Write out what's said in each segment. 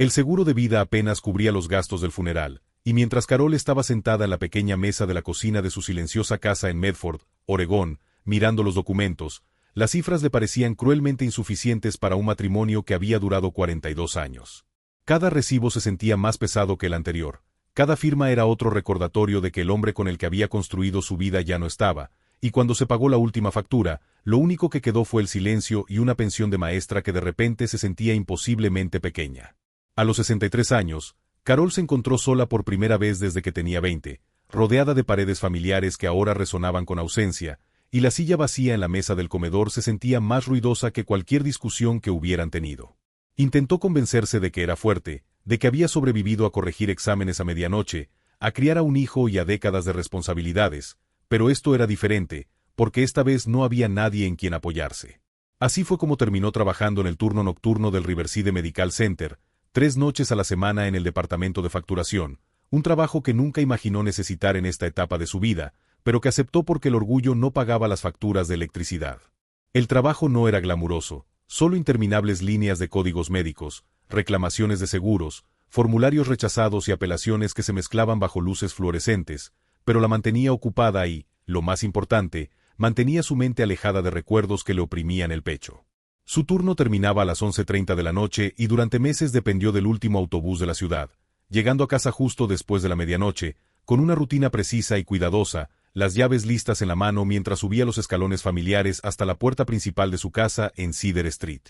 El seguro de vida apenas cubría los gastos del funeral, y mientras Carol estaba sentada en la pequeña mesa de la cocina de su silenciosa casa en Medford, Oregón, mirando los documentos, las cifras le parecían cruelmente insuficientes para un matrimonio que había durado 42 años. Cada recibo se sentía más pesado que el anterior. Cada firma era otro recordatorio de que el hombre con el que había construido su vida ya no estaba, y cuando se pagó la última factura, lo único que quedó fue el silencio y una pensión de maestra que de repente se sentía imposiblemente pequeña. A los 63 años, Carol se encontró sola por primera vez desde que tenía 20, rodeada de paredes familiares que ahora resonaban con ausencia, y la silla vacía en la mesa del comedor se sentía más ruidosa que cualquier discusión que hubieran tenido. Intentó convencerse de que era fuerte, de que había sobrevivido a corregir exámenes a medianoche, a criar a un hijo y a décadas de responsabilidades, pero esto era diferente, porque esta vez no había nadie en quien apoyarse. Así fue como terminó trabajando en el turno nocturno del Riverside Medical Center, 3 noches a la semana en el departamento de facturación, un trabajo que nunca imaginó necesitar en esta etapa de su vida, pero que aceptó porque el orgullo no pagaba las facturas de electricidad. El trabajo no era glamuroso, solo interminables líneas de códigos médicos, reclamaciones de seguros, formularios rechazados y apelaciones que se mezclaban bajo luces fluorescentes, pero la mantenía ocupada y, lo más importante, mantenía su mente alejada de recuerdos que le oprimían el pecho. Su turno terminaba a las 11:30 de la noche y durante meses dependió del último autobús de la ciudad, llegando a casa justo después de la medianoche, con una rutina precisa y cuidadosa, las llaves listas en la mano mientras subía los escalones familiares hasta la puerta principal de su casa en Cedar Street.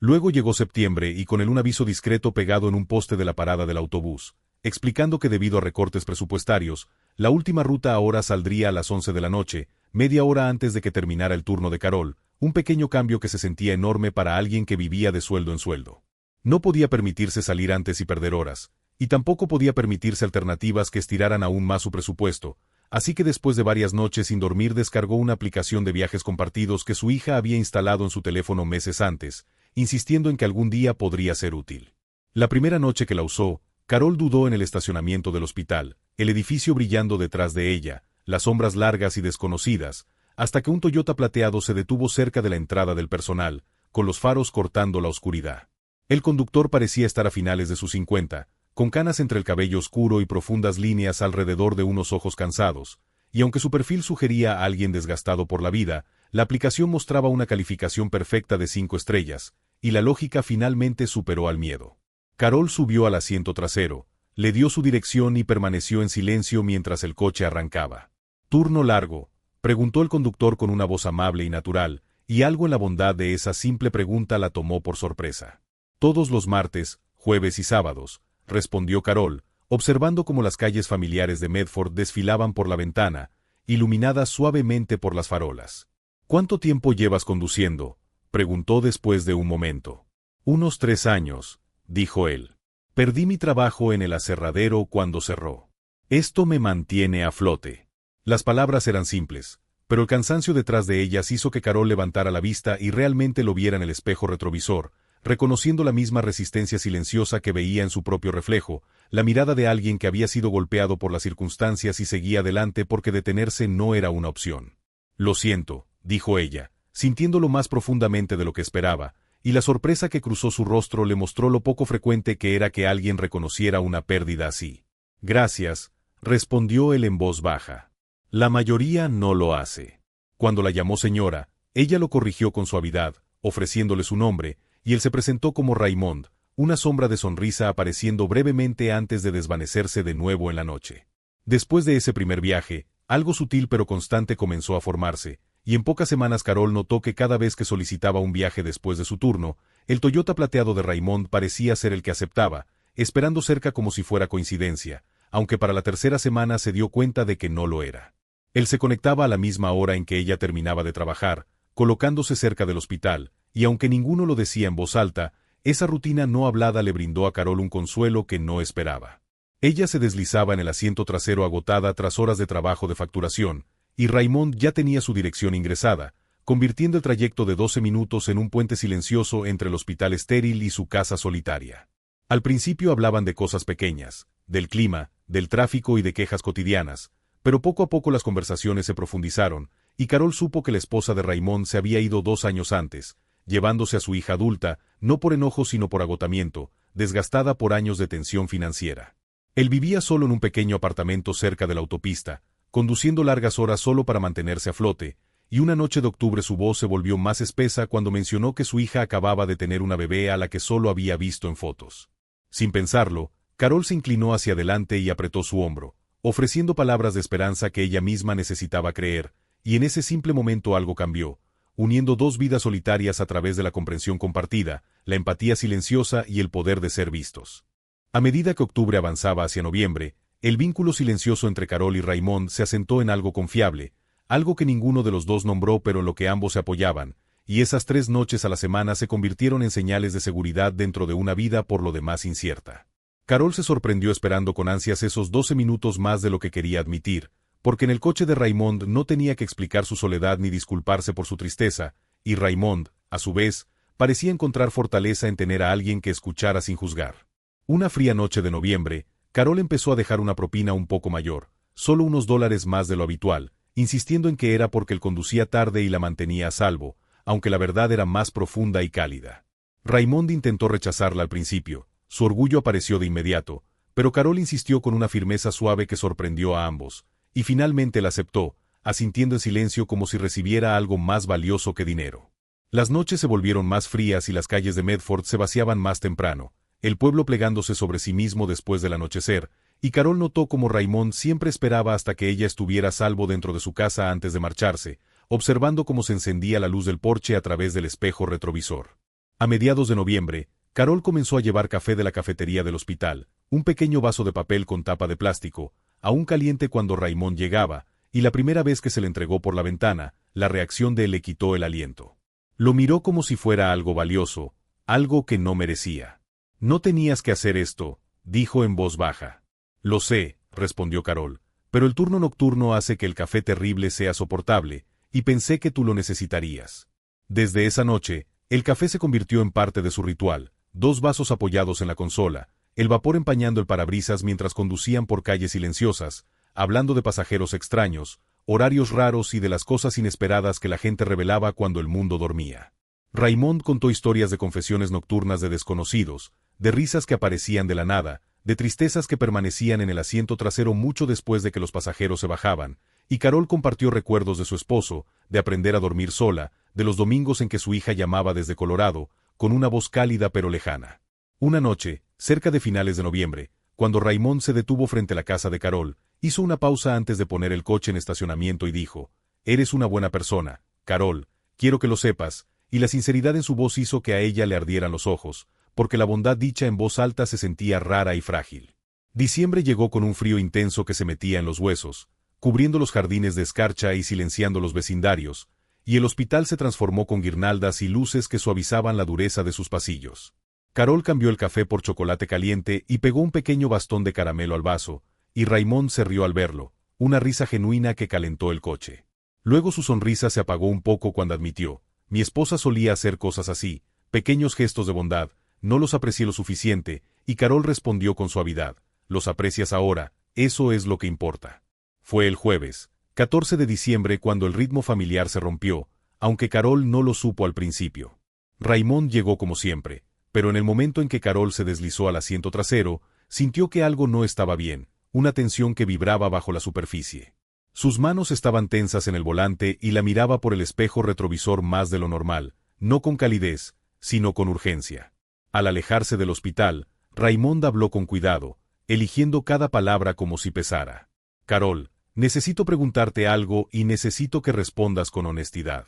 Luego llegó septiembre y con un aviso discreto pegado en un poste de la parada del autobús, explicando que debido a recortes presupuestarios, la última ruta ahora saldría a las 11 de la noche, media hora antes de que terminara el turno de Carol, un pequeño cambio que se sentía enorme para alguien que vivía de sueldo en sueldo. No podía permitirse salir antes y perder horas, y tampoco podía permitirse alternativas que estiraran aún más su presupuesto, así que después de varias noches sin dormir descargó una aplicación de viajes compartidos que su hija había instalado en su teléfono meses antes, insistiendo en que algún día podría ser útil. La primera noche que la usó, Carol dudó en el estacionamiento del hospital, el edificio brillando detrás de ella, las sombras largas y desconocidas, hasta que un Toyota plateado se detuvo cerca de la entrada del personal, con los faros cortando la oscuridad. El conductor parecía estar a finales de sus 50, con canas entre el cabello oscuro y profundas líneas alrededor de unos ojos cansados, y aunque su perfil sugería a alguien desgastado por la vida, la aplicación mostraba una calificación perfecta de 5 estrellas, y la lógica finalmente superó al miedo. Carol subió al asiento trasero, le dio su dirección y permaneció en silencio mientras el coche arrancaba. «¿Turno largo?», preguntó el conductor con una voz amable y natural, y algo en la bondad de esa simple pregunta la tomó por sorpresa. «Todos los martes, jueves y sábados», respondió Carol, observando cómo las calles familiares de Medford desfilaban por la ventana, iluminadas suavemente por las farolas. «¿Cuánto tiempo llevas conduciendo?», preguntó después de un momento. «Unos 3 años», dijo él. «Perdí mi trabajo en el aserradero cuando cerró. Esto me mantiene a flote». Las palabras eran simples, pero el cansancio detrás de ellas hizo que Carol levantara la vista y realmente lo viera en el espejo retrovisor, reconociendo la misma resistencia silenciosa que veía en su propio reflejo, la mirada de alguien que había sido golpeado por las circunstancias y seguía adelante porque detenerse no era una opción. «Lo siento», dijo ella, sintiéndolo más profundamente de lo que esperaba, y la sorpresa que cruzó su rostro le mostró lo poco frecuente que era que alguien reconociera una pérdida así. «Gracias», respondió él en voz baja. «La mayoría no lo hace». Cuando la llamó señora, ella lo corrigió con suavidad, ofreciéndole su nombre, y él se presentó como Raymond, una sombra de sonrisa apareciendo brevemente antes de desvanecerse de nuevo en la noche. Después de ese primer viaje, algo sutil pero constante comenzó a formarse, y en pocas semanas Carol notó que cada vez que solicitaba un viaje después de su turno, el Toyota plateado de Raymond parecía ser el que aceptaba, esperando cerca como si fuera coincidencia, aunque para la tercera semana se dio cuenta de que no lo era. Él se conectaba a la misma hora en que ella terminaba de trabajar, colocándose cerca del hospital, y aunque ninguno lo decía en voz alta, esa rutina no hablada le brindó a Carol un consuelo que no esperaba. Ella se deslizaba en el asiento trasero agotada tras horas de trabajo de facturación, y Raymond ya tenía su dirección ingresada, convirtiendo el trayecto de 12 minutos en un puente silencioso entre el hospital estéril y su casa solitaria. Al principio hablaban de cosas pequeñas, del clima, del tráfico y de quejas cotidianas, pero poco a poco las conversaciones se profundizaron, y Carol supo que la esposa de Raymond se había ido 2 años antes, llevándose a su hija adulta, no por enojo sino por agotamiento, desgastada por años de tensión financiera. Él vivía solo en un pequeño apartamento cerca de la autopista, conduciendo largas horas solo para mantenerse a flote, y una noche de octubre su voz se volvió más espesa cuando mencionó que su hija acababa de tener una bebé a la que solo había visto en fotos. Sin pensarlo, Carol se inclinó hacia adelante y apretó su hombro, ofreciendo palabras de esperanza que ella misma necesitaba creer, y en ese simple momento algo cambió, uniendo dos vidas solitarias a través de la comprensión compartida, la empatía silenciosa y el poder de ser vistos. A medida que octubre avanzaba hacia noviembre, el vínculo silencioso entre Carol y Raymond se asentó en algo confiable, algo que ninguno de los dos nombró pero en lo que ambos se apoyaban, y esas 3 noches a la semana se convirtieron en señales de seguridad dentro de una vida por lo demás incierta. Carol se sorprendió esperando con ansias esos 12 minutos más de lo que quería admitir, porque en el coche de Raymond no tenía que explicar su soledad ni disculparse por su tristeza, y Raymond, a su vez, parecía encontrar fortaleza en tener a alguien que escuchara sin juzgar. Una fría noche de noviembre, Carol empezó a dejar una propina un poco mayor, solo unos $, más de lo habitual, insistiendo en que era porque él conducía tarde y la mantenía a salvo, aunque la verdad era más profunda y cálida. Raymond intentó rechazarla al principio, su orgullo apareció de inmediato, pero Carol insistió con una firmeza suave que sorprendió a ambos, y finalmente la aceptó, asintiendo en silencio como si recibiera algo más valioso que dinero. Las noches se volvieron más frías y las calles de Medford se vaciaban más temprano, el pueblo plegándose sobre sí mismo después del anochecer, y Carol notó cómo Raymond siempre esperaba hasta que ella estuviera a salvo dentro de su casa antes de marcharse, observando cómo se encendía la luz del porche a través del espejo retrovisor. A mediados de noviembre, Carol comenzó a llevar café de la cafetería del hospital, un pequeño vaso de papel con tapa de plástico, aún caliente cuando Raymond llegaba, y la primera vez que se le entregó por la ventana, la reacción de él le quitó el aliento. Lo miró como si fuera algo valioso, algo que no merecía. «No tenías que hacer esto», dijo en voz baja. «Lo sé», respondió Carol, «pero el turno nocturno hace que el café terrible sea soportable, y pensé que tú lo necesitarías». Desde esa noche, el café se convirtió en parte de su ritual, 2 vasos apoyados en la consola, el vapor empañando el parabrisas mientras conducían por calles silenciosas, hablando de pasajeros extraños, horarios raros y de las cosas inesperadas que la gente revelaba cuando el mundo dormía. Raymond contó historias de confesiones nocturnas de desconocidos, de risas que aparecían de la nada, de tristezas que permanecían en el asiento trasero mucho después de que los pasajeros se bajaban, y Carol compartió recuerdos de su esposo, de aprender a dormir sola, de los domingos en que su hija llamaba desde Colorado, con una voz cálida pero lejana. Una noche, cerca de finales de noviembre, cuando Raymond se detuvo frente a la casa de Carol, hizo una pausa antes de poner el coche en estacionamiento y dijo: «Eres una buena persona, Carol, quiero que lo sepas», y la sinceridad en su voz hizo que a ella le ardieran los ojos, porque la bondad dicha en voz alta se sentía rara y frágil. Diciembre llegó con un frío intenso que se metía en los huesos, cubriendo los jardines de escarcha y silenciando los vecindarios, y el hospital se transformó con guirnaldas y luces que suavizaban la dureza de sus pasillos. Carol cambió el café por chocolate caliente y pegó un pequeño bastón de caramelo al vaso, y Raymond se rió al verlo, una risa genuina que calentó el coche. Luego su sonrisa se apagó un poco cuando admitió: «Mi esposa solía hacer cosas así, pequeños gestos de bondad, no los aprecié lo suficiente», y Carol respondió con suavidad: «Los aprecias ahora, eso es lo que importa». Fue el jueves, 14 de diciembre cuando el ritmo familiar se rompió, aunque Carol no lo supo al principio. Raymond llegó como siempre, pero en el momento en que Carol se deslizó al asiento trasero, sintió que algo no estaba bien, una tensión que vibraba bajo la superficie. Sus manos estaban tensas en el volante y la miraba por el espejo retrovisor más de lo normal, no con calidez, sino con urgencia. Al alejarse del hospital, Raymond habló con cuidado, eligiendo cada palabra como si pesara. «Carol, necesito preguntarte algo y necesito que respondas con honestidad».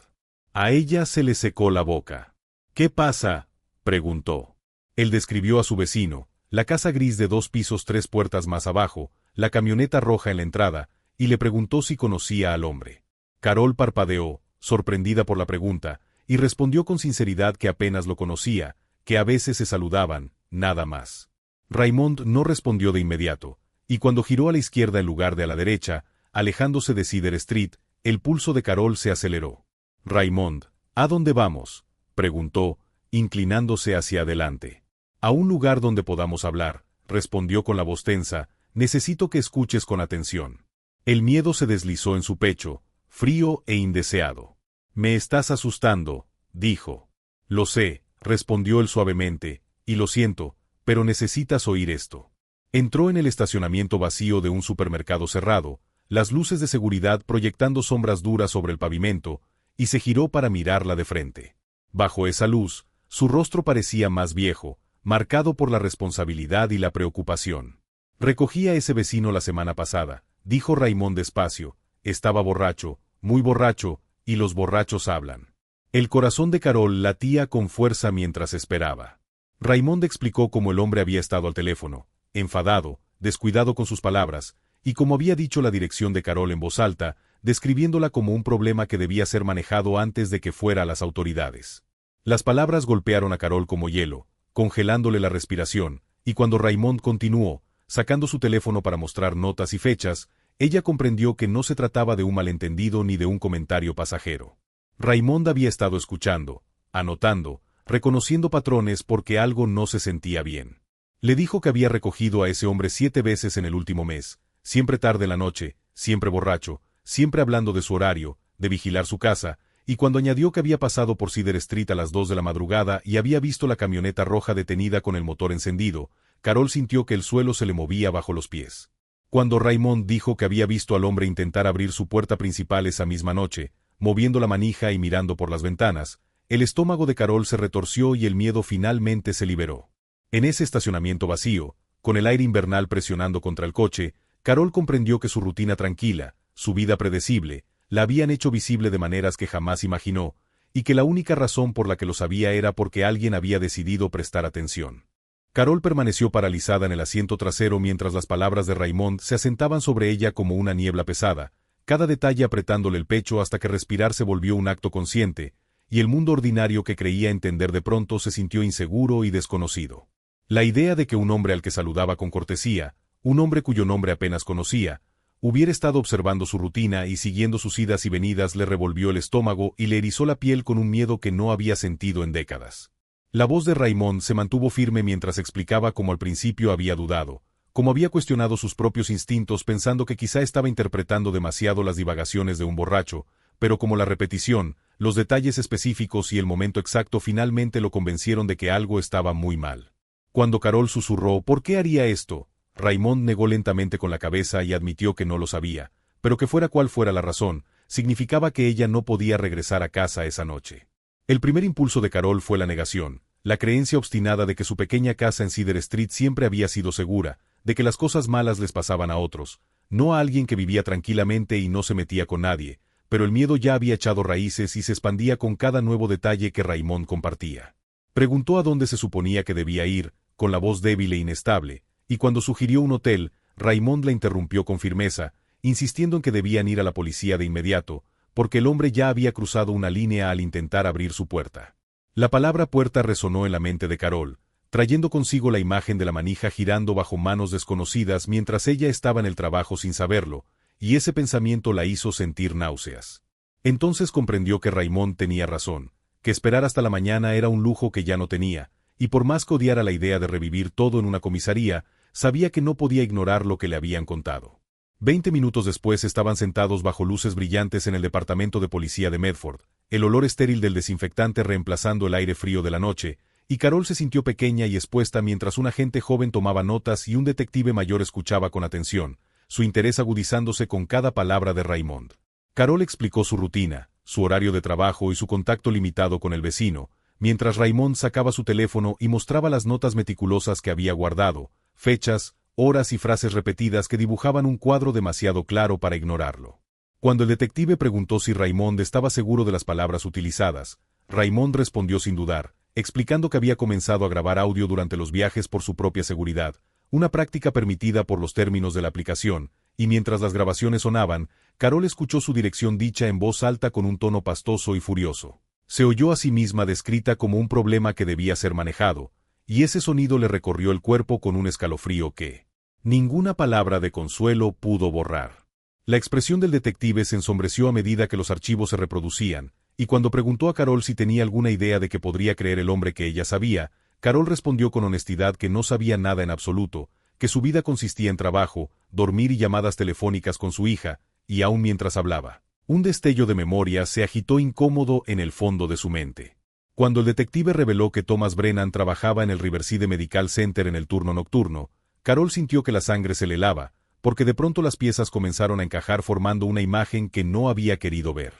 A ella se le secó la boca. «¿Qué pasa?», preguntó. Él describió a su vecino, la casa gris de 2 pisos 3 puertas más abajo, la camioneta roja en la entrada, y le preguntó si conocía al hombre. Carol parpadeó, sorprendida por la pregunta, y respondió con sinceridad que apenas lo conocía, que a veces se saludaban, nada más. Raymond no respondió de inmediato, y cuando giró a la izquierda en lugar de a la derecha, alejándose de Cedar Street, el pulso de Carol se aceleró. «Raymond, ¿a dónde vamos?», preguntó, inclinándose hacia adelante. «A un lugar donde podamos hablar», respondió con la voz tensa. «Necesito que escuches con atención». El miedo se deslizó en su pecho, frío e indeseado. «Me estás asustando», dijo. «Lo sé», respondió él suavemente, «y lo siento, pero necesitas oír esto. Entró en el estacionamiento vacío de un supermercado cerrado, las luces de seguridad proyectando sombras duras sobre el pavimento, y se giró para mirarla de frente. Bajo esa luz, su rostro parecía más viejo, marcado por la responsabilidad y la preocupación. Recogí a ese vecino la semana pasada, dijo Raymond despacio. Estaba borracho, muy borracho, y los borrachos hablan. El corazón de Carol latía con fuerza mientras esperaba. Raymond explicó cómo el hombre había estado al teléfono, enfadado, descuidado con sus palabras, y como había dicho la dirección de Carol en voz alta, describiéndola como un problema que debía ser manejado antes de que fuera a las autoridades. Las palabras golpearon a Carol como hielo, congelándole la respiración, y cuando Raymond continuó, sacando su teléfono para mostrar notas y fechas, ella comprendió que no se trataba de un malentendido ni de un comentario pasajero. Raymond había estado escuchando, anotando, reconociendo patrones porque algo no se sentía bien. Le dijo que había recogido a ese hombre 7 veces en el último mes, siempre tarde en la noche, siempre borracho, siempre hablando de su horario, de vigilar su casa, y cuando añadió que había pasado por Cedar Street a las 2 de la madrugada y había visto la camioneta roja detenida con el motor encendido, Carol sintió que el suelo se le movía bajo los pies. Cuando Raymond dijo que había visto al hombre intentar abrir su puerta principal esa misma noche, moviendo la manija y mirando por las ventanas, el estómago de Carol se retorció y el miedo finalmente se liberó. En ese estacionamiento vacío, con el aire invernal presionando contra el coche, Carol comprendió que su rutina tranquila, su vida predecible, la habían hecho visible de maneras que jamás imaginó, y que la única razón por la que lo sabía era porque alguien había decidido prestar atención. Carol permaneció paralizada en el asiento trasero mientras las palabras de Raymond se asentaban sobre ella como una niebla pesada, cada detalle apretándole el pecho hasta que respirar se volvió un acto consciente, y el mundo ordinario que creía entender de pronto se sintió inseguro y desconocido. La idea de que un hombre al que saludaba con cortesía, un hombre cuyo nombre apenas conocía, hubiera estado observando su rutina y siguiendo sus idas y venidas le revolvió el estómago y le erizó la piel con un miedo que no había sentido en décadas. La voz de Raymond se mantuvo firme mientras explicaba cómo al principio había dudado, cómo había cuestionado sus propios instintos pensando que quizá estaba interpretando demasiado las divagaciones de un borracho, pero como la repetición, los detalles específicos y el momento exacto finalmente lo convencieron de que algo estaba muy mal. Cuando Carol susurró «¿Por qué haría esto?», Raymond negó lentamente con la cabeza y admitió que no lo sabía, pero que fuera cual fuera la razón, significaba que ella no podía regresar a casa esa noche. El primer impulso de Carol fue la negación, la creencia obstinada de que su pequeña casa en Cedar Street siempre había sido segura, de que las cosas malas les pasaban a otros, no a alguien que vivía tranquilamente y no se metía con nadie, pero el miedo ya había echado raíces y se expandía con cada nuevo detalle que Raymond compartía. Preguntó a dónde se suponía que debía ir, con la voz débil e inestable, y cuando sugirió un hotel, Raymond la interrumpió con firmeza, insistiendo en que debían ir a la policía de inmediato, porque el hombre ya había cruzado una línea al intentar abrir su puerta. La palabra puerta resonó en la mente de Carol, trayendo consigo la imagen de la manija girando bajo manos desconocidas mientras ella estaba en el trabajo sin saberlo, y ese pensamiento la hizo sentir náuseas. Entonces comprendió que Raymond tenía razón, que esperar hasta la mañana era un lujo que ya no tenía, y por más que odiara la idea de revivir todo en una comisaría, sabía que no podía ignorar lo que le habían contado. 20 minutos después estaban sentados bajo luces brillantes en el departamento de policía de Medford, el olor estéril del desinfectante reemplazando el aire frío de la noche, y Carol se sintió pequeña y expuesta mientras un agente joven tomaba notas y un detective mayor escuchaba con atención, su interés agudizándose con cada palabra de Raymond. Carol explicó su rutina, su horario de trabajo y su contacto limitado con el vecino, mientras Raymond sacaba su teléfono y mostraba las notas meticulosas que había guardado, fechas, horas y frases repetidas que dibujaban un cuadro demasiado claro para ignorarlo. Cuando el detective preguntó si Raymond estaba seguro de las palabras utilizadas, Raymond respondió sin dudar, explicando que había comenzado a grabar audio durante los viajes por su propia seguridad, una práctica permitida por los términos de la aplicación, y mientras las grabaciones sonaban, Carol escuchó su dirección dicha en voz alta con un tono pastoso y furioso. Se oyó a sí misma descrita como un problema que debía ser manejado, y ese sonido le recorrió el cuerpo con un escalofrío que ninguna palabra de consuelo pudo borrar. La expresión del detective se ensombreció a medida que los archivos se reproducían, y cuando preguntó a Carol si tenía alguna idea de que podría creer el hombre que ella sabía, Carol respondió con honestidad que no sabía nada en absoluto, que su vida consistía en trabajo, dormir y llamadas telefónicas con su hija, y aún mientras hablaba, un destello de memoria se agitó incómodo en el fondo de su mente. Cuando el detective reveló que Thomas Brennan trabajaba en el Riverside Medical Center en el turno nocturno, Carol sintió que la sangre se le helaba, porque de pronto las piezas comenzaron a encajar formando una imagen que no había querido ver.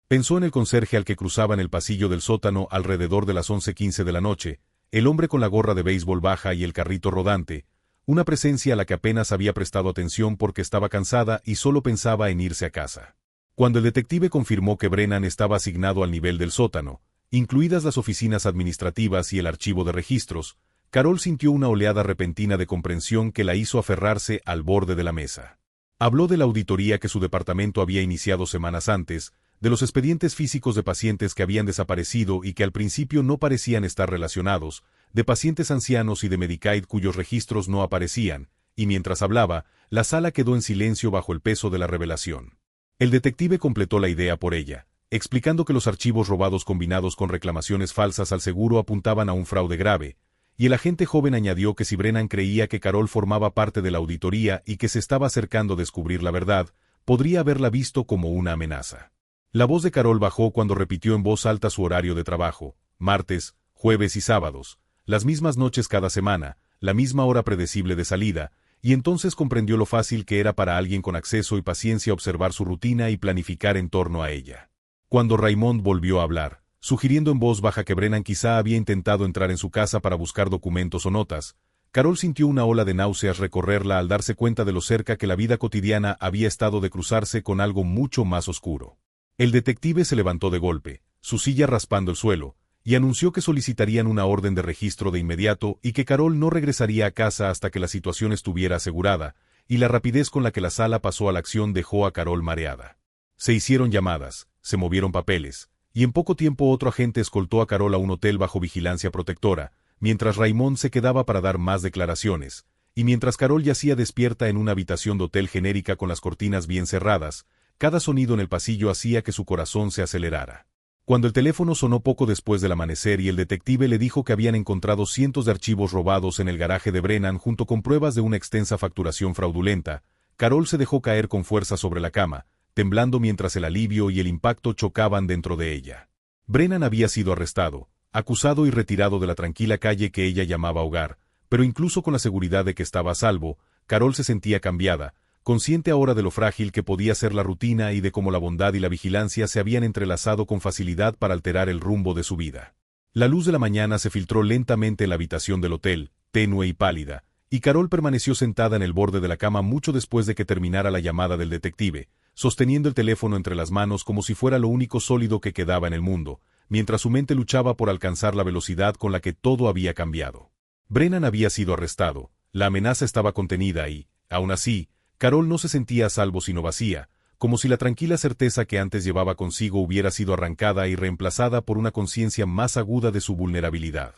Pensó en el conserje al que cruzaba en el pasillo del sótano alrededor de las 11:15 de la noche, el hombre con la gorra de béisbol baja y el carrito rodante, una presencia a la que apenas había prestado atención porque estaba cansada y solo pensaba en irse a casa. Cuando el detective confirmó que Brennan estaba asignado al nivel del sótano, incluidas las oficinas administrativas y el archivo de registros, Carol sintió una oleada repentina de comprensión que la hizo aferrarse al borde de la mesa. Habló de la auditoría que su departamento había iniciado semanas antes, de los expedientes físicos de pacientes que habían desaparecido y que al principio no parecían estar relacionados, de pacientes ancianos y de Medicaid cuyos registros no aparecían, y mientras hablaba, la sala quedó en silencio bajo el peso de la revelación. El detective completó la idea por ella, explicando que los archivos robados combinados con reclamaciones falsas al seguro apuntaban a un fraude grave, y el agente joven añadió que si Brennan creía que Carol formaba parte de la auditoría y que se estaba acercando a descubrir la verdad, podría haberla visto como una amenaza. La voz de Carol bajó cuando repitió en voz alta su horario de trabajo: martes, jueves y sábados, las mismas noches cada semana, la misma hora predecible de salida, y entonces comprendió lo fácil que era para alguien con acceso y paciencia observar su rutina y planificar en torno a ella. Cuando Raymond volvió a hablar, sugiriendo en voz baja que Brennan quizá había intentado entrar en su casa para buscar documentos o notas, Carol sintió una ola de náuseas recorrerla al darse cuenta de lo cerca que la vida cotidiana había estado de cruzarse con algo mucho más oscuro. El detective se levantó de golpe, su silla raspando el suelo, y anunció que solicitarían una orden de registro de inmediato y que Carol no regresaría a casa hasta que la situación estuviera asegurada, y la rapidez con la que la sala pasó a la acción dejó a Carol mareada. Se hicieron llamadas, se movieron papeles, y en poco tiempo otro agente escoltó a Carol a un hotel bajo vigilancia protectora, mientras Raymond se quedaba para dar más declaraciones, y mientras Carol yacía despierta en una habitación de hotel genérica con las cortinas bien cerradas, cada sonido en el pasillo hacía que su corazón se acelerara. Cuando el teléfono sonó poco después del amanecer y el detective le dijo que habían encontrado cientos de archivos robados en el garaje de Brennan junto con pruebas de una extensa facturación fraudulenta, Carol se dejó caer con fuerza sobre la cama, temblando mientras el alivio y el impacto chocaban dentro de ella. Brennan había sido arrestado, acusado y retirado de la tranquila calle que ella llamaba hogar, pero incluso con la seguridad de que estaba a salvo, Carol se sentía cambiada, consciente ahora de lo frágil que podía ser la rutina y de cómo la bondad y la vigilancia se habían entrelazado con facilidad para alterar el rumbo de su vida. La luz de la mañana se filtró lentamente en la habitación del hotel, tenue y pálida, y Carol permaneció sentada en el borde de la cama mucho después de que terminara la llamada del detective, sosteniendo el teléfono entre las manos como si fuera lo único sólido que quedaba en el mundo, mientras su mente luchaba por alcanzar la velocidad con la que todo había cambiado. Brennan había sido arrestado, la amenaza estaba contenida y, aún así, Carol no se sentía a salvo sino vacía, como si la tranquila certeza que antes llevaba consigo hubiera sido arrancada y reemplazada por una conciencia más aguda de su vulnerabilidad.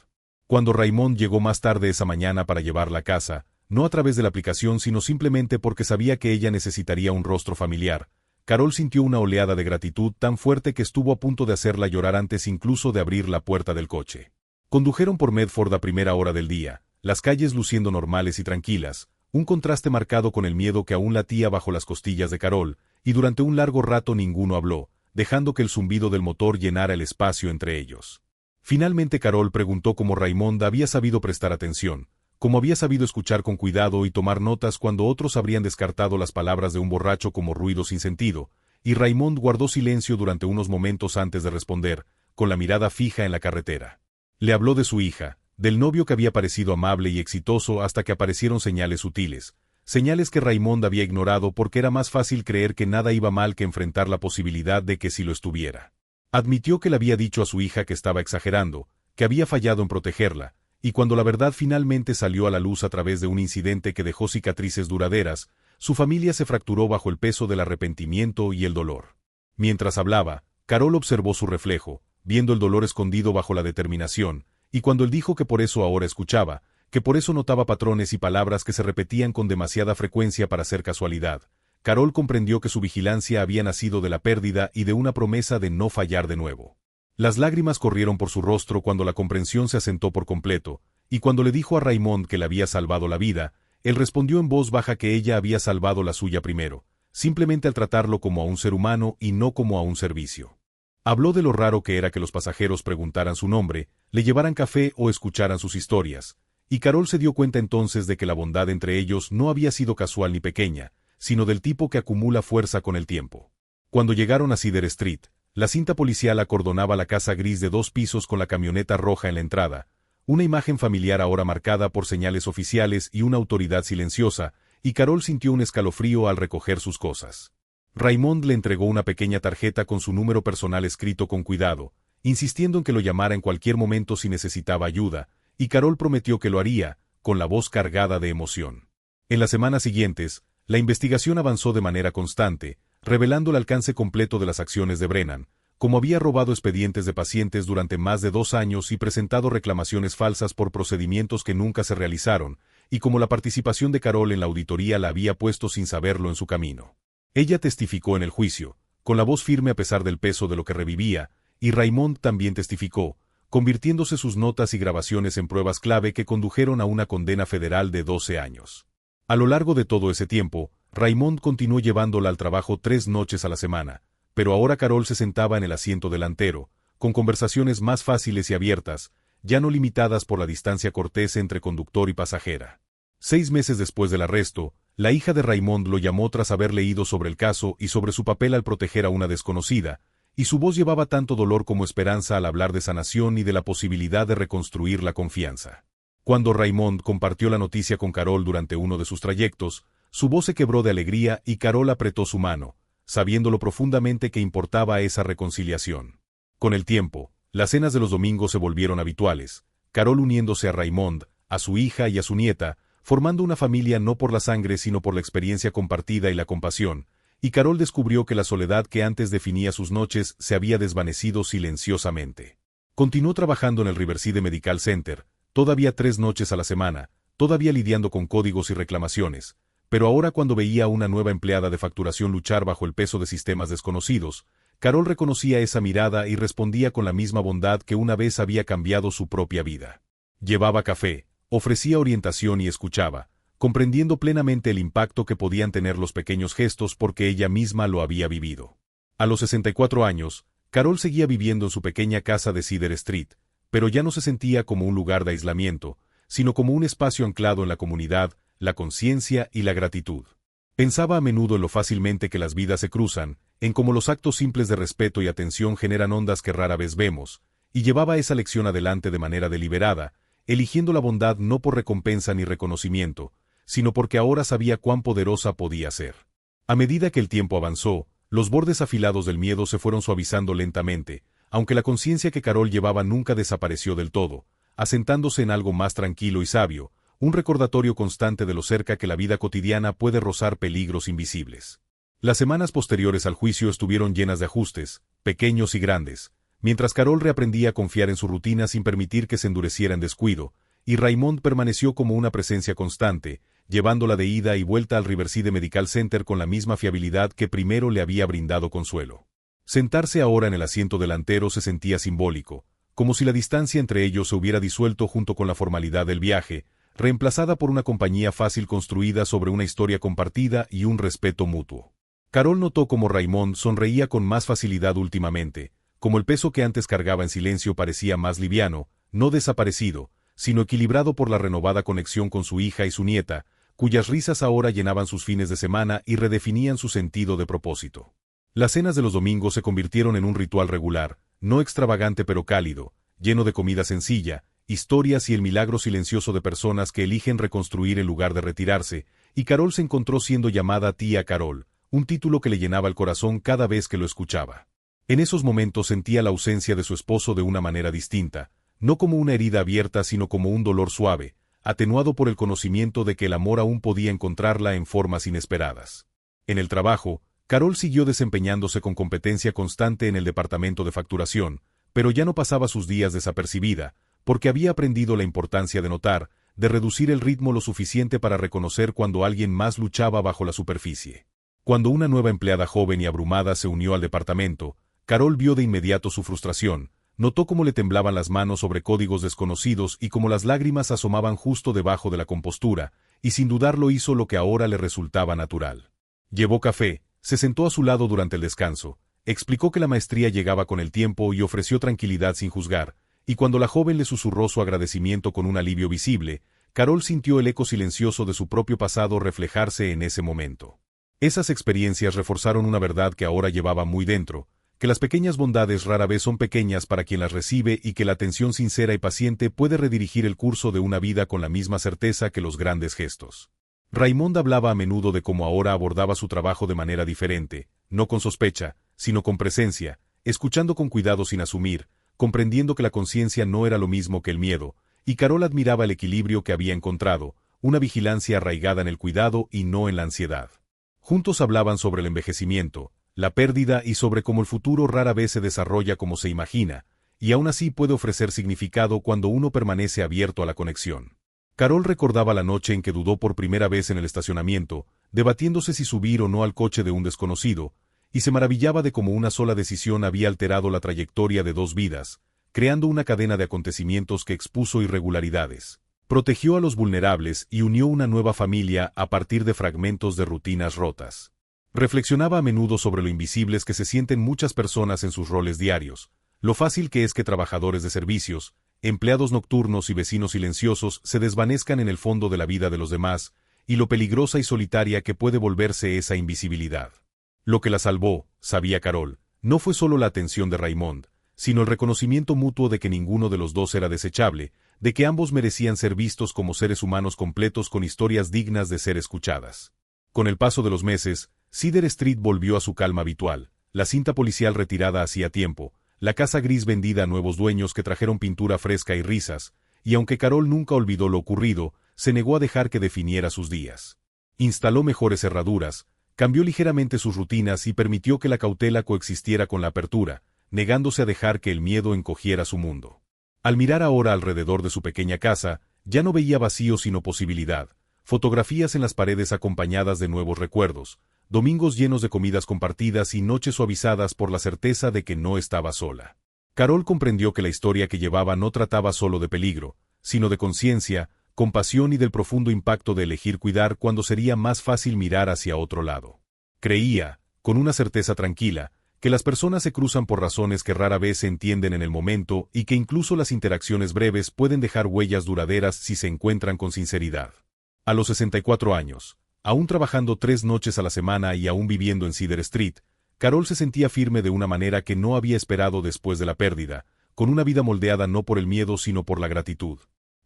Cuando Raymond llegó más tarde esa mañana para llevarla a casa, no a través de la aplicación sino simplemente porque sabía que ella necesitaría un rostro familiar, Carol sintió una oleada de gratitud tan fuerte que estuvo a punto de hacerla llorar antes incluso de abrir la puerta del coche. Condujeron por Medford a primera hora del día, las calles luciendo normales y tranquilas, un contraste marcado con el miedo que aún latía bajo las costillas de Carol, y durante un largo rato ninguno habló, dejando que el zumbido del motor llenara el espacio entre ellos. Finalmente Carol preguntó cómo Raymond había sabido prestar atención, cómo había sabido escuchar con cuidado y tomar notas cuando otros habrían descartado las palabras de un borracho como ruido sin sentido, y Raymond guardó silencio durante unos momentos antes de responder, con la mirada fija en la carretera. Le habló de su hija, del novio que había parecido amable y exitoso hasta que aparecieron señales sutiles, señales que Raymond había ignorado porque era más fácil creer que nada iba mal que enfrentar la posibilidad de que sí lo estuviera. Admitió que le había dicho a su hija que estaba exagerando, que había fallado en protegerla, y cuando la verdad finalmente salió a la luz a través de un incidente que dejó cicatrices duraderas, su familia se fracturó bajo el peso del arrepentimiento y el dolor. Mientras hablaba, Carol observó su reflejo, viendo el dolor escondido bajo la determinación, y cuando él dijo que por eso ahora escuchaba, que por eso notaba patrones y palabras que se repetían con demasiada frecuencia para ser casualidad, Carol comprendió que su vigilancia había nacido de la pérdida y de una promesa de no fallar de nuevo. Las lágrimas corrieron por su rostro cuando la comprensión se asentó por completo, y cuando le dijo a Raymond que le había salvado la vida, él respondió en voz baja que ella había salvado la suya primero, simplemente al tratarlo como a un ser humano y no como a un servicio. Habló de lo raro que era que los pasajeros preguntaran su nombre, le llevaran café o escucharan sus historias, y Carol se dio cuenta entonces de que la bondad entre ellos no había sido casual ni pequeña, sino del tipo que acumula fuerza con el tiempo. Cuando llegaron a Cedar Street, la cinta policial acordonaba la casa gris de 2 pisos con la camioneta roja en la entrada, una imagen familiar ahora marcada por señales oficiales y una autoridad silenciosa, y Carol sintió un escalofrío al recoger sus cosas. Raymond le entregó una pequeña tarjeta con su número personal escrito con cuidado, insistiendo en que lo llamara en cualquier momento si necesitaba ayuda, y Carol prometió que lo haría, con la voz cargada de emoción. En las semanas siguientes, la investigación avanzó de manera constante, revelando el alcance completo de las acciones de Brennan, como había robado expedientes de pacientes durante más de 2 años y presentado reclamaciones falsas por procedimientos que nunca se realizaron, y como la participación de Carol en la auditoría la había puesto sin saberlo en su camino. Ella testificó en el juicio, con la voz firme a pesar del peso de lo que revivía, y Raymond también testificó, convirtiéndose sus notas y grabaciones en pruebas clave que condujeron a una condena federal de 12 años. A lo largo de todo ese tiempo, Raymond continuó llevándola al trabajo 3 noches a la semana, pero ahora Carol se sentaba en el asiento delantero, con conversaciones más fáciles y abiertas, ya no limitadas por la distancia cortés entre conductor y pasajera. 6 meses después del arresto, la hija de Raymond lo llamó tras haber leído sobre el caso y sobre su papel al proteger a una desconocida, y su voz llevaba tanto dolor como esperanza al hablar de sanación y de la posibilidad de reconstruir la confianza. Cuando Raymond compartió la noticia con Carol durante uno de sus trayectos, su voz se quebró de alegría y Carol apretó su mano, sabiendo lo profundamente que importaba esa reconciliación. Con el tiempo, las cenas de los domingos se volvieron habituales, Carol uniéndose a Raymond, a su hija y a su nieta, formando una familia no por la sangre sino por la experiencia compartida y la compasión, y Carol descubrió que la soledad que antes definía sus noches se había desvanecido silenciosamente. Continuó trabajando en el Riverside Medical Center, todavía 3 noches a la semana, todavía lidiando con códigos y reclamaciones, pero ahora cuando veía a una nueva empleada de facturación luchar bajo el peso de sistemas desconocidos, Carol reconocía esa mirada y respondía con la misma bondad que una vez había cambiado su propia vida. Llevaba café, ofrecía orientación y escuchaba, comprendiendo plenamente el impacto que podían tener los pequeños gestos porque ella misma lo había vivido. A los 64 años, Carol seguía viviendo en su pequeña casa de Cedar Street, pero ya no se sentía como un lugar de aislamiento, sino como un espacio anclado en la comunidad, la conciencia y la gratitud. Pensaba a menudo en lo fácilmente que las vidas se cruzan, en cómo los actos simples de respeto y atención generan ondas que rara vez vemos, y llevaba esa lección adelante de manera deliberada, eligiendo la bondad no por recompensa ni reconocimiento, sino porque ahora sabía cuán poderosa podía ser. A medida que el tiempo avanzó, los bordes afilados del miedo se fueron suavizando lentamente, aunque la conciencia que Carol llevaba nunca desapareció del todo, asentándose en algo más tranquilo y sabio, un recordatorio constante de lo cerca que la vida cotidiana puede rozar peligros invisibles. Las semanas posteriores al juicio estuvieron llenas de ajustes, pequeños y grandes, mientras Carol reaprendía a confiar en su rutina sin permitir que se endureciera en descuido, y Raymond permaneció como una presencia constante, llevándola de ida y vuelta al Riverside Medical Center con la misma fiabilidad que primero le había brindado consuelo. Sentarse ahora en el asiento delantero se sentía simbólico, como si la distancia entre ellos se hubiera disuelto junto con la formalidad del viaje, reemplazada por una compañía fácil construida sobre una historia compartida y un respeto mutuo. Carol notó cómo Raymond sonreía con más facilidad últimamente, como el peso que antes cargaba en silencio parecía más liviano, no desaparecido, sino equilibrado por la renovada conexión con su hija y su nieta, cuyas risas ahora llenaban sus fines de semana y redefinían su sentido de propósito. Las cenas de los domingos se convirtieron en un ritual regular, no extravagante pero cálido, lleno de comida sencilla, historias y el milagro silencioso de personas que eligen reconstruir en lugar de retirarse, y Carol se encontró siendo llamada tía Carol, un título que le llenaba el corazón cada vez que lo escuchaba. En esos momentos sentía la ausencia de su esposo de una manera distinta, no como una herida abierta sino como un dolor suave, atenuado por el conocimiento de que el amor aún podía encontrarla en formas inesperadas. En el trabajo, Carol siguió desempeñándose con competencia constante en el departamento de facturación, pero ya no pasaba sus días desapercibida, porque había aprendido la importancia de notar, de reducir el ritmo lo suficiente para reconocer cuando alguien más luchaba bajo la superficie. Cuando una nueva empleada joven y abrumada se unió al departamento, Carol vio de inmediato su frustración, notó cómo le temblaban las manos sobre códigos desconocidos y cómo las lágrimas asomaban justo debajo de la compostura, y sin dudarlo hizo lo que ahora le resultaba natural. Llevó café, se sentó a su lado durante el descanso, Explicó que la maestría llegaba con el tiempo y ofreció tranquilidad sin juzgar, y cuando la joven le susurró su agradecimiento con un alivio visible, Carol sintió el eco silencioso de su propio pasado reflejarse en ese momento. Esas experiencias reforzaron una verdad que ahora llevaba muy dentro, que las pequeñas bondades rara vez son pequeñas para quien las recibe y que la atención sincera y paciente puede redirigir el curso de una vida con la misma certeza que los grandes gestos. Raymond hablaba a menudo de cómo ahora abordaba su trabajo de manera diferente, no con sospecha, sino con presencia, escuchando con cuidado sin asumir, comprendiendo que la conciencia no era lo mismo que el miedo, y Carol admiraba el equilibrio que había encontrado, una vigilancia arraigada en el cuidado y no en la ansiedad. Juntos hablaban sobre el envejecimiento, la pérdida y sobre cómo el futuro rara vez se desarrolla como se imagina, y aún así puede ofrecer significado cuando uno permanece abierto a la conexión. Carol recordaba la noche en que dudó por primera vez en el estacionamiento, debatiéndose si subir o no al coche de un desconocido, y se maravillaba de cómo una sola decisión había alterado la trayectoria de dos vidas, creando una cadena de acontecimientos que expuso irregularidades. Protegió a los vulnerables y unió una nueva familia a partir de fragmentos de rutinas rotas. Reflexionaba a menudo sobre lo invisibles que se sienten muchas personas en sus roles diarios, lo fácil que es que trabajadores de servicios, empleados nocturnos y vecinos silenciosos se desvanezcan en el fondo de la vida de los demás, y lo peligrosa y solitaria que puede volverse esa invisibilidad. Lo que la salvó, sabía Carol, no fue solo la atención de Raymond, sino el reconocimiento mutuo de que ninguno de los dos era desechable, de que ambos merecían ser vistos como seres humanos completos con historias dignas de ser escuchadas. Con el paso de los meses, Cedar Street volvió a su calma habitual, la cinta policial retirada hacía tiempo, la casa gris vendida a nuevos dueños que trajeron pintura fresca y risas, y aunque Carol nunca olvidó lo ocurrido, se negó a dejar que definiera sus días. Instaló mejores cerraduras, cambió ligeramente sus rutinas y permitió que la cautela coexistiera con la apertura, negándose a dejar que el miedo encogiera su mundo. Al mirar ahora alrededor de su pequeña casa, ya no veía vacío sino posibilidad, fotografías en las paredes acompañadas de nuevos recuerdos, domingos llenos de comidas compartidas y noches suavizadas por la certeza de que no estaba sola. Carol comprendió que la historia que llevaba no trataba solo de peligro, sino de conciencia, compasión y del profundo impacto de elegir cuidar cuando sería más fácil mirar hacia otro lado. Creía, con una certeza tranquila, que las personas se cruzan por razones que rara vez se entienden en el momento y que incluso las interacciones breves pueden dejar huellas duraderas si se encuentran con sinceridad. A los 64 años, aún trabajando 3 noches a la semana y aún viviendo en Cedar Street, Carol se sentía firme de una manera que no había esperado después de la pérdida, con una vida moldeada no por el miedo sino por la gratitud.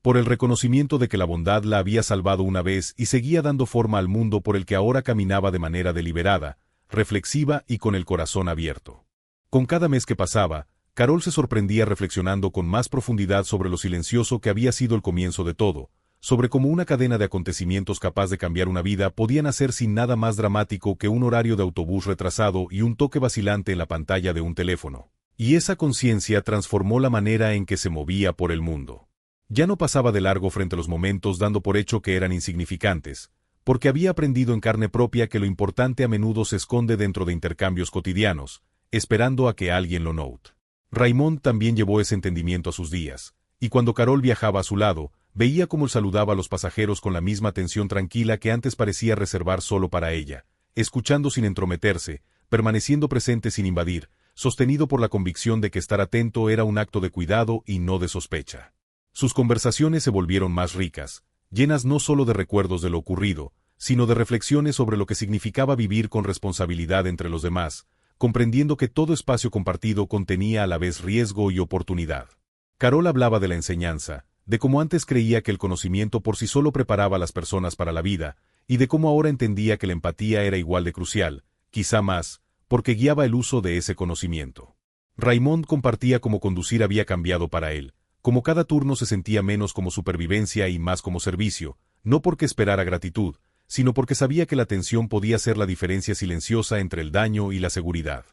Por el reconocimiento de que la bondad la había salvado una vez y seguía dando forma al mundo por el que ahora caminaba de manera deliberada, reflexiva y con el corazón abierto. Con cada mes que pasaba, Carol se sorprendía reflexionando con más profundidad sobre lo silencioso que había sido el comienzo de todo, sobre cómo una cadena de acontecimientos capaz de cambiar una vida podía nacer sin nada más dramático que un horario de autobús retrasado y un toque vacilante en la pantalla de un teléfono. Y esa conciencia transformó la manera en que se movía por el mundo. Ya no pasaba de largo frente a los momentos dando por hecho que eran insignificantes, porque había aprendido en carne propia que lo importante a menudo se esconde dentro de intercambios cotidianos, esperando a que alguien lo note. Raymond también llevó ese entendimiento a sus días, y cuando Carol viajaba a su lado, veía cómo él saludaba a los pasajeros con la misma atención tranquila que antes parecía reservar solo para ella, escuchando sin entrometerse, permaneciendo presente sin invadir, sostenido por la convicción de que estar atento era un acto de cuidado y no de sospecha. Sus conversaciones se volvieron más ricas, llenas no solo de recuerdos de lo ocurrido, sino de reflexiones sobre lo que significaba vivir con responsabilidad entre los demás, comprendiendo que todo espacio compartido contenía a la vez riesgo y oportunidad. Carol hablaba de la enseñanza, de cómo antes creía que el conocimiento por sí solo preparaba a las personas para la vida, y de cómo ahora entendía que la empatía era igual de crucial, quizá más, porque guiaba el uso de ese conocimiento. Raymond compartía cómo conducir había cambiado para él, como cada turno se sentía menos como supervivencia y más como servicio, no porque esperara gratitud, sino porque sabía que la atención podía ser la diferencia silenciosa entre el daño y la seguridad.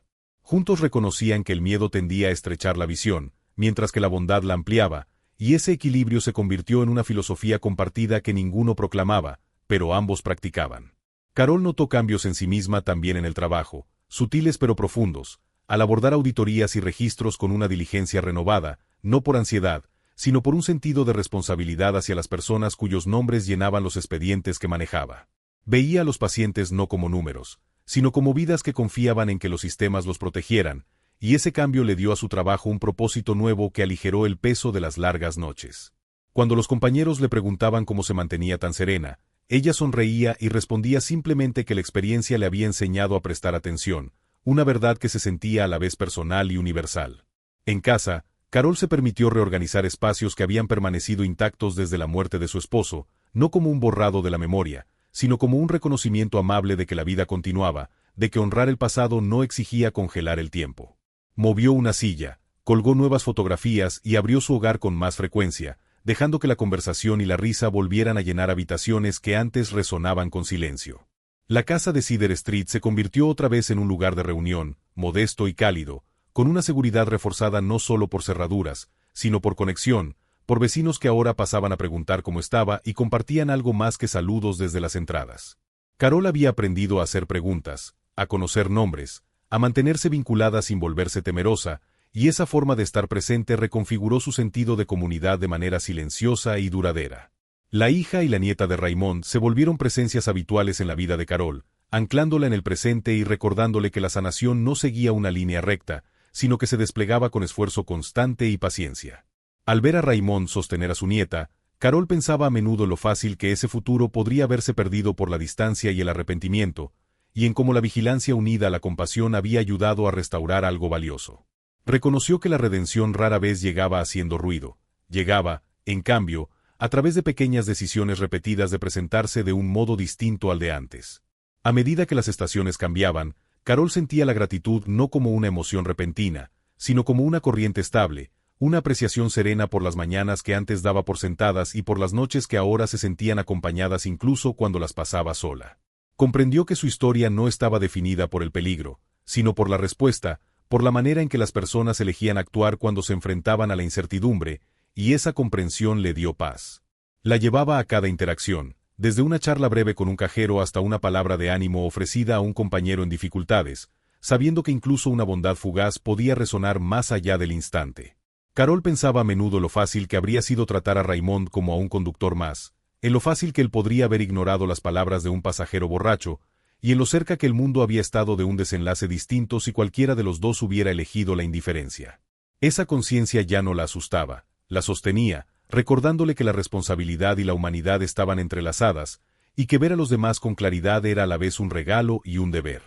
Juntos reconocían que el miedo tendía a estrechar la visión, mientras que la bondad la ampliaba, y ese equilibrio se convirtió en una filosofía compartida que ninguno proclamaba, pero ambos practicaban. Carol notó cambios en sí misma también en el trabajo, sutiles pero profundos, al abordar auditorías y registros con una diligencia renovada, no por ansiedad, sino por un sentido de responsabilidad hacia las personas cuyos nombres llenaban los expedientes que manejaba. Veía a los pacientes no como números, sino como vidas que confiaban en que los sistemas los protegieran, y ese cambio le dio a su trabajo un propósito nuevo que aligeró el peso de las largas noches. Cuando los compañeros le preguntaban cómo se mantenía tan serena, ella sonreía y respondía simplemente que la experiencia le había enseñado a prestar atención, una verdad que se sentía a la vez personal y universal. En casa, Carol se permitió reorganizar espacios que habían permanecido intactos desde la muerte de su esposo, no como un borrado de la memoria, sino como un reconocimiento amable de que la vida continuaba, de que honrar el pasado no exigía congelar el tiempo. Movió una silla, colgó nuevas fotografías y abrió su hogar con más frecuencia, dejando que la conversación y la risa volvieran a llenar habitaciones que antes resonaban con silencio. La casa de Cedar Street se convirtió otra vez en un lugar de reunión, modesto y cálido, con una seguridad reforzada no solo por cerraduras, sino por conexión, por vecinos que ahora pasaban a preguntar cómo estaba y compartían algo más que saludos desde las entradas. Carol había aprendido a hacer preguntas, a conocer nombres, a mantenerse vinculada sin volverse temerosa, y esa forma de estar presente reconfiguró su sentido de comunidad de manera silenciosa y duradera. La hija y la nieta de Raymond se volvieron presencias habituales en la vida de Carol, anclándola en el presente y recordándole que la sanación no seguía una línea recta, sino que se desplegaba con esfuerzo constante y paciencia. Al ver a Raymond sostener a su nieta, Carol pensaba a menudo lo fácil que ese futuro podría haberse perdido por la distancia y el arrepentimiento, y en cómo la vigilancia unida a la compasión había ayudado a restaurar algo valioso. Reconoció que la redención rara vez llegaba haciendo ruido. Llegaba, en cambio, a través de pequeñas decisiones repetidas de presentarse de un modo distinto al de antes. A medida que las estaciones cambiaban, Carol sentía la gratitud no como una emoción repentina, sino como una corriente estable, una apreciación serena por las mañanas que antes daba por sentadas y por las noches que ahora se sentían acompañadas incluso cuando las pasaba sola. Comprendió que su historia no estaba definida por el peligro, sino por la respuesta, por la manera en que las personas elegían actuar cuando se enfrentaban a la incertidumbre, y esa comprensión le dio paz. La llevaba a cada interacción, desde una charla breve con un cajero hasta una palabra de ánimo ofrecida a un compañero en dificultades, sabiendo que incluso una bondad fugaz podía resonar más allá del instante. Carol pensaba a menudo lo fácil que habría sido tratar a Raymond como a un conductor más, en lo fácil que él podría haber ignorado las palabras de un pasajero borracho, y en lo cerca que el mundo había estado de un desenlace distinto si cualquiera de los dos hubiera elegido la indiferencia. Esa conciencia ya no la asustaba, la sostenía, recordándole que la responsabilidad y la humanidad estaban entrelazadas, y que ver a los demás con claridad era a la vez un regalo y un deber.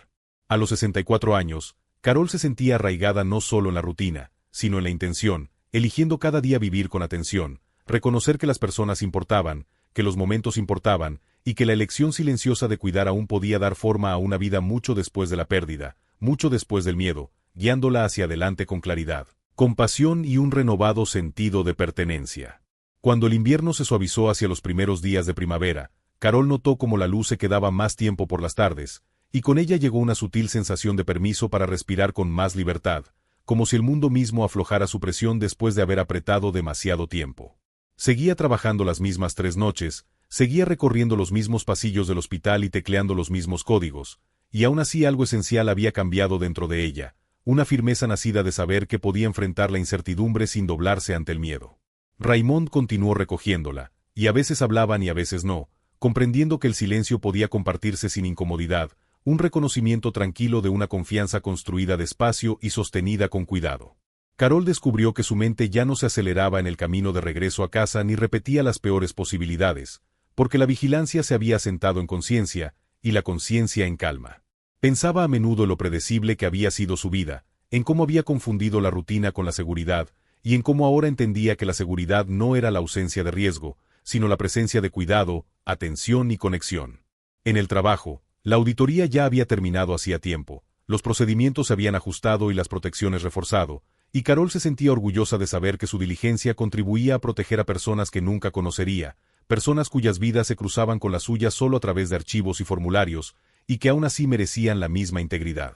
A los 64 años, Carol se sentía arraigada no solo en la rutina, sino en la intención, eligiendo cada día vivir con atención, reconocer que las personas importaban, que los momentos importaban, y que la elección silenciosa de cuidar aún podía dar forma a una vida mucho después de la pérdida, mucho después del miedo, guiándola hacia adelante con claridad, compasión y un renovado sentido de pertenencia. Cuando el invierno se suavizó hacia los primeros días de primavera, Carol notó cómo la luz se quedaba más tiempo por las tardes, y con ella llegó una sutil sensación de permiso para respirar con más libertad, como si el mundo mismo aflojara su presión después de haber apretado demasiado tiempo. Seguía trabajando las mismas 3 noches, seguía recorriendo los mismos pasillos del hospital y tecleando los mismos códigos, y aún así algo esencial había cambiado dentro de ella, una firmeza nacida de saber que podía enfrentar la incertidumbre sin doblarse ante el miedo. Raymond continuó recogiéndola, y a veces hablaban y a veces no, comprendiendo que el silencio podía compartirse sin incomodidad, un reconocimiento tranquilo de una confianza construida despacio y sostenida con cuidado. Carol descubrió que su mente ya no se aceleraba en el camino de regreso a casa ni repetía las peores posibilidades, porque la vigilancia se había asentado en conciencia, y la conciencia en calma. Pensaba a menudo lo predecible que había sido su vida, en cómo había confundido la rutina con la seguridad, y en cómo ahora entendía que la seguridad no era la ausencia de riesgo, sino la presencia de cuidado, atención y conexión. En el trabajo, la auditoría ya había terminado hacía tiempo, los procedimientos se habían ajustado y las protecciones reforzado, y Carol se sentía orgullosa de saber que su diligencia contribuía a proteger a personas que nunca conocería, personas cuyas vidas se cruzaban con las suyas solo a través de archivos y formularios, y que aún así merecían la misma integridad.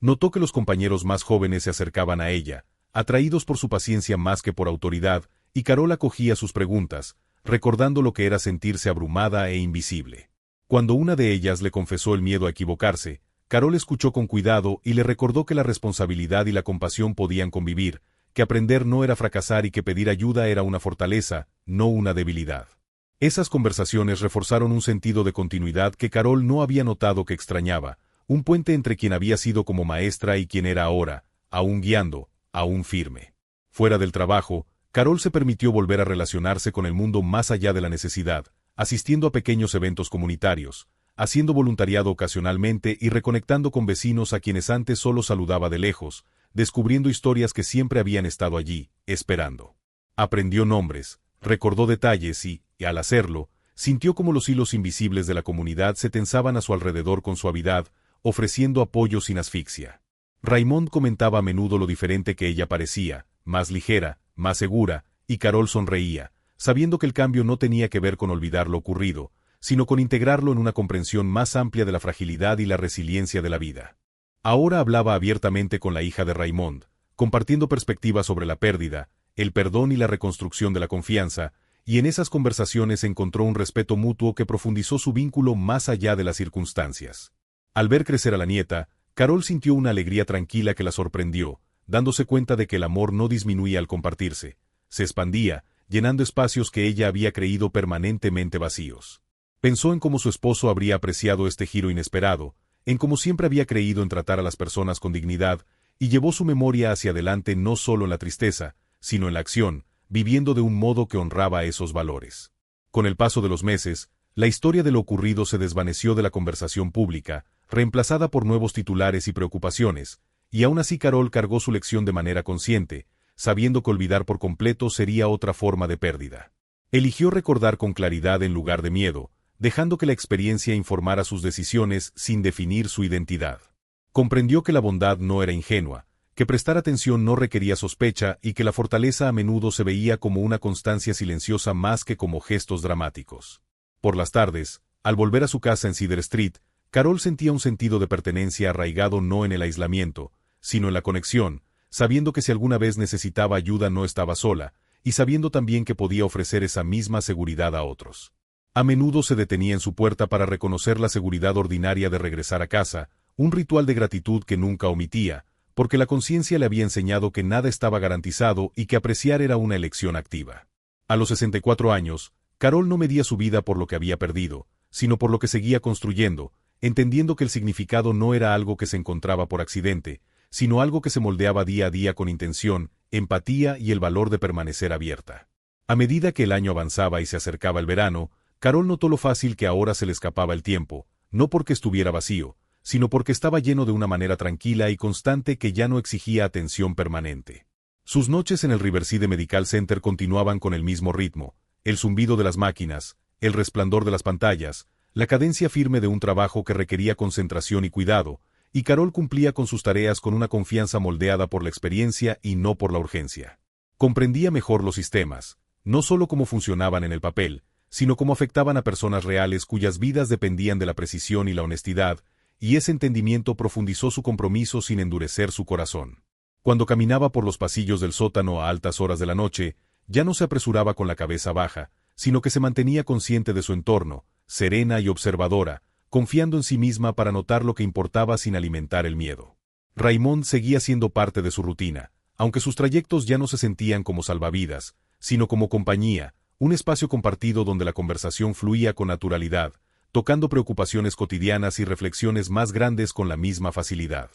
Notó que los compañeros más jóvenes se acercaban a ella, atraídos por su paciencia más que por autoridad, y Carol acogía sus preguntas, recordando lo que era sentirse abrumada e invisible. Cuando una de ellas le confesó el miedo a equivocarse, Carol escuchó con cuidado y le recordó que la responsabilidad y la compasión podían convivir, que aprender no era fracasar y que pedir ayuda era una fortaleza, no una debilidad. Esas conversaciones reforzaron un sentido de continuidad que Carol no había notado que extrañaba, un puente entre quien había sido como maestra y quien era ahora, aún guiando, aún firme. Fuera del trabajo, Carol se permitió volver a relacionarse con el mundo más allá de la necesidad, asistiendo a pequeños eventos comunitarios, haciendo voluntariado ocasionalmente y reconectando con vecinos a quienes antes solo saludaba de lejos, descubriendo historias que siempre habían estado allí, esperando. Aprendió nombres, recordó detalles y, al hacerlo, sintió como los hilos invisibles de la comunidad se tensaban a su alrededor con suavidad, ofreciendo apoyo sin asfixia. Raymond comentaba a menudo lo diferente que ella parecía, más ligera, más segura, y Carol sonreía, sabiendo que el cambio no tenía que ver con olvidar lo ocurrido, sino con integrarlo en una comprensión más amplia de la fragilidad y la resiliencia de la vida. Ahora hablaba abiertamente con la hija de Raymond, compartiendo perspectivas sobre la pérdida, el perdón y la reconstrucción de la confianza, y en esas conversaciones encontró un respeto mutuo que profundizó su vínculo más allá de las circunstancias. Al ver crecer a la nieta, Carol sintió una alegría tranquila que la sorprendió, dándose cuenta de que el amor no disminuía al compartirse, se expandía, llenando espacios que ella había creído permanentemente vacíos. Pensó en cómo su esposo habría apreciado este giro inesperado, en cómo siempre había creído en tratar a las personas con dignidad, y llevó su memoria hacia adelante no solo en la tristeza, sino en la acción, viviendo de un modo que honraba esos valores. Con el paso de los meses, la historia de lo ocurrido se desvaneció de la conversación pública, reemplazada por nuevos titulares y preocupaciones, y aún así Carol cargó su lección de manera consciente, sabiendo que olvidar por completo sería otra forma de pérdida. Eligió recordar con claridad en lugar de miedo, dejando que la experiencia informara sus decisiones sin definir su identidad. Comprendió que la bondad no era ingenua, que prestar atención no requería sospecha y que la fortaleza a menudo se veía como una constancia silenciosa más que como gestos dramáticos. Por las tardes, al volver a su casa en Cedar Street, Carol sentía un sentido de pertenencia arraigado no en el aislamiento, sino en la conexión, sabiendo que si alguna vez necesitaba ayuda no estaba sola, y sabiendo también que podía ofrecer esa misma seguridad a otros. A menudo se detenía en su puerta para reconocer la seguridad ordinaria de regresar a casa, un ritual de gratitud que nunca omitía, porque la conciencia le había enseñado que nada estaba garantizado y que apreciar era una elección activa. A los 64 años, Carol no medía su vida por lo que había perdido, sino por lo que seguía construyendo, entendiendo que el significado no era algo que se encontraba por accidente, sino algo que se moldeaba día a día con intención, empatía y el valor de permanecer abierta. A medida que el año avanzaba y se acercaba el verano, Carol notó lo fácil que ahora se le escapaba el tiempo, no porque estuviera vacío, sino porque estaba lleno de una manera tranquila y constante que ya no exigía atención permanente. Sus noches en el Riverside Medical Center continuaban con el mismo ritmo, el zumbido de las máquinas, el resplandor de las pantallas, la cadencia firme de un trabajo que requería concentración y cuidado, y Carol cumplía con sus tareas con una confianza moldeada por la experiencia y no por la urgencia. Comprendía mejor los sistemas, no solo cómo funcionaban en el papel, sino cómo afectaban a personas reales cuyas vidas dependían de la precisión y la honestidad, y ese entendimiento profundizó su compromiso sin endurecer su corazón. Cuando caminaba por los pasillos del sótano a altas horas de la noche, ya no se apresuraba con la cabeza baja, sino que se mantenía consciente de su entorno, serena y observadora, confiando en sí misma para notar lo que importaba sin alimentar el miedo. Raymond seguía siendo parte de su rutina, aunque sus trayectos ya no se sentían como salvavidas, sino como compañía, un espacio compartido donde la conversación fluía con naturalidad, tocando preocupaciones cotidianas y reflexiones más grandes con la misma facilidad.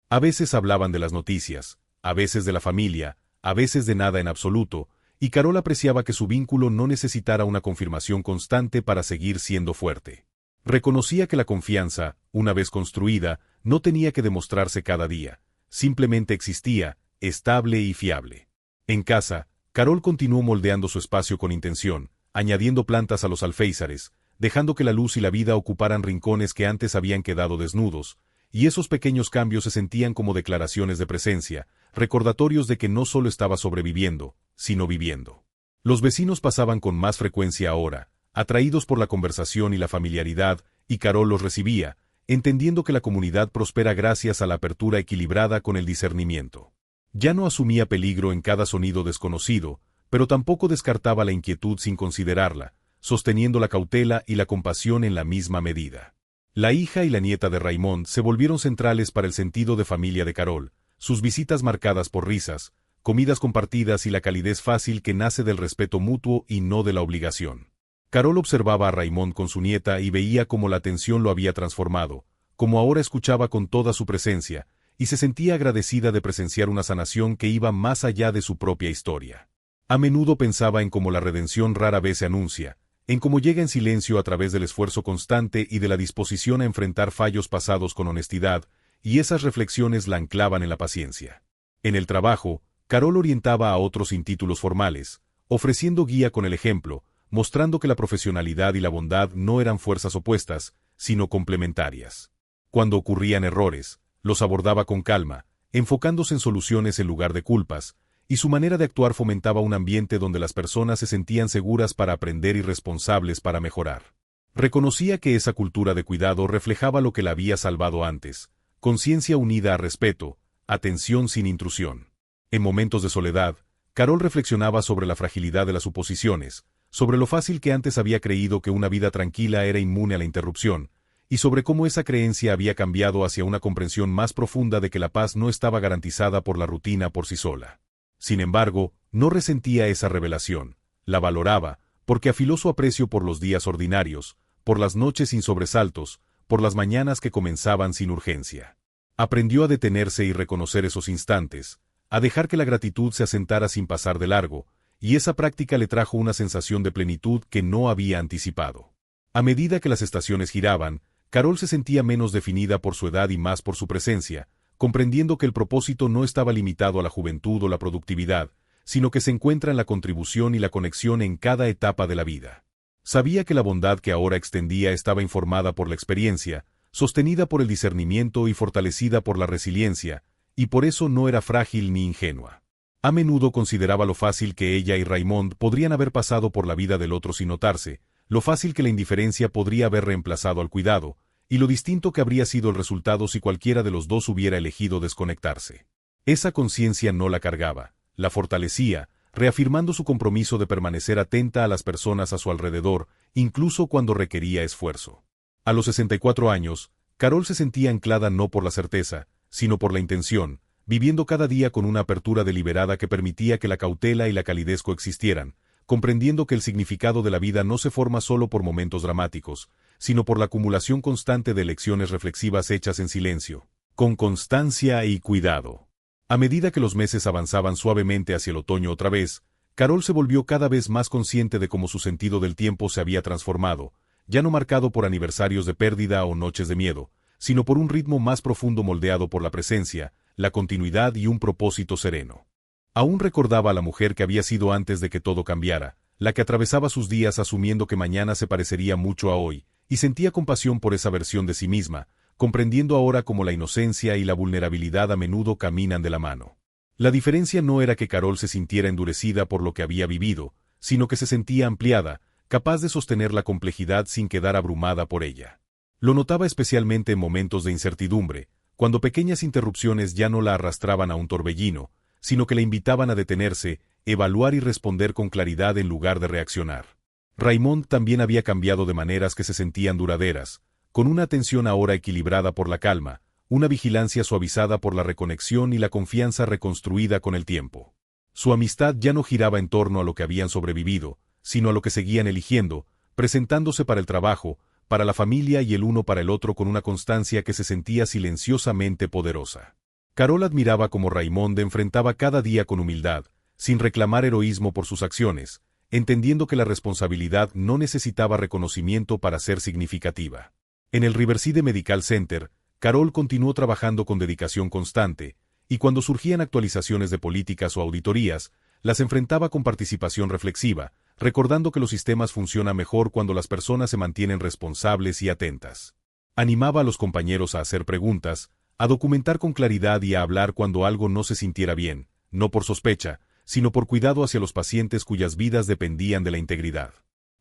A veces hablaban de las noticias, a veces de la familia, a veces de nada en absoluto, y Carol apreciaba que su vínculo no necesitara una confirmación constante para seguir siendo fuerte. Reconocía que la confianza, una vez construida, no tenía que demostrarse cada día, simplemente existía, estable y fiable. En casa, Carol continuó moldeando su espacio con intención, añadiendo plantas a los alféizares, dejando que la luz y la vida ocuparan rincones que antes habían quedado desnudos, y esos pequeños cambios se sentían como declaraciones de presencia, recordatorios de que no solo estaba sobreviviendo, sino viviendo. Los vecinos pasaban con más frecuencia ahora, atraídos por la conversación y la familiaridad, y Carol los recibía, entendiendo que la comunidad prospera gracias a la apertura equilibrada con el discernimiento. Ya no asumía peligro en cada sonido desconocido, pero tampoco descartaba la inquietud sin considerarla, sosteniendo la cautela y la compasión en la misma medida. La hija y la nieta de Raymond se volvieron centrales para el sentido de familia de Carol, sus visitas marcadas por risas, comidas compartidas y la calidez fácil que nace del respeto mutuo y no de la obligación. Carol observaba a Raymond con su nieta y veía cómo la atención lo había transformado, como ahora escuchaba con toda su presencia, y se sentía agradecida de presenciar una sanación que iba más allá de su propia historia. A menudo pensaba en cómo la redención rara vez se anuncia, en cómo llega en silencio a través del esfuerzo constante y de la disposición a enfrentar fallos pasados con honestidad, y esas reflexiones la anclaban en la paciencia. En el trabajo, Carol orientaba a otros sin títulos formales, ofreciendo guía con el ejemplo, mostrando que la profesionalidad y la bondad no eran fuerzas opuestas, sino complementarias. Cuando ocurrían errores, los abordaba con calma, enfocándose en soluciones en lugar de culpas, y su manera de actuar fomentaba un ambiente donde las personas se sentían seguras para aprender y responsables para mejorar. Reconocía que esa cultura de cuidado reflejaba lo que la había salvado antes: conciencia unida a respeto, atención sin intrusión. En momentos de soledad, Carol reflexionaba sobre la fragilidad de las suposiciones, sobre lo fácil que antes había creído que una vida tranquila era inmune a la interrupción, y sobre cómo esa creencia había cambiado hacia una comprensión más profunda de que la paz no estaba garantizada por la rutina por sí sola. Sin embargo, no resentía esa revelación, la valoraba, porque afiló su aprecio por los días ordinarios, por las noches sin sobresaltos, por las mañanas que comenzaban sin urgencia. Aprendió a detenerse y reconocer esos instantes, a dejar que la gratitud se asentara sin pasar de largo, y esa práctica le trajo una sensación de plenitud que no había anticipado. A medida que las estaciones giraban, Carol se sentía menos definida por su edad y más por su presencia, comprendiendo que el propósito no estaba limitado a la juventud o la productividad, sino que se encuentra en la contribución y la conexión en cada etapa de la vida. Sabía que la bondad que ahora extendía estaba informada por la experiencia, sostenida por el discernimiento y fortalecida por la resiliencia, y por eso no era frágil ni ingenua. A menudo consideraba lo fácil que ella y Raymond podrían haber pasado por la vida del otro sin notarse, lo fácil que la indiferencia podría haber reemplazado al cuidado, y lo distinto que habría sido el resultado si cualquiera de los dos hubiera elegido desconectarse. Esa conciencia no la cargaba, la fortalecía, reafirmando su compromiso de permanecer atenta a las personas a su alrededor, incluso cuando requería esfuerzo. A los 64 años, Carol se sentía anclada no por la certeza, sino por la intención, viviendo cada día con una apertura deliberada que permitía que la cautela y la calidez coexistieran, comprendiendo que el significado de la vida no se forma solo por momentos dramáticos, sino por la acumulación constante de lecciones reflexivas hechas en silencio, con constancia y cuidado. A medida que los meses avanzaban suavemente hacia el otoño otra vez, Carol se volvió cada vez más consciente de cómo su sentido del tiempo se había transformado, ya no marcado por aniversarios de pérdida o noches de miedo, sino por un ritmo más profundo moldeado por la presencia, la continuidad y un propósito sereno. Aún recordaba a la mujer que había sido antes de que todo cambiara, la que atravesaba sus días asumiendo que mañana se parecería mucho a hoy, y sentía compasión por esa versión de sí misma, comprendiendo ahora cómo la inocencia y la vulnerabilidad a menudo caminan de la mano. La diferencia no era que Carol se sintiera endurecida por lo que había vivido, sino que se sentía ampliada, capaz de sostener la complejidad sin quedar abrumada por ella. Lo notaba especialmente en momentos de incertidumbre, cuando pequeñas interrupciones ya no la arrastraban a un torbellino, sino que la invitaban a detenerse, evaluar y responder con claridad en lugar de reaccionar. Raymond también había cambiado de maneras que se sentían duraderas, con una atención ahora equilibrada por la calma, una vigilancia suavizada por la reconexión y la confianza reconstruida con el tiempo. Su amistad ya no giraba en torno a lo que habían sobrevivido, sino a lo que seguían eligiendo, presentándose para el trabajo, para la familia y el uno para el otro con una constancia que se sentía silenciosamente poderosa. Carol admiraba cómo Raymond enfrentaba cada día con humildad, sin reclamar heroísmo por sus acciones, entendiendo que la responsabilidad no necesitaba reconocimiento para ser significativa. En el Riverside Medical Center, Carol continuó trabajando con dedicación constante, y cuando surgían actualizaciones de políticas o auditorías, las enfrentaba con participación reflexiva, recordando que los sistemas funcionan mejor cuando las personas se mantienen responsables y atentas. Animaba a los compañeros a hacer preguntas, a documentar con claridad y a hablar cuando algo no se sintiera bien, no por sospecha, sino por cuidado hacia los pacientes cuyas vidas dependían de la integridad.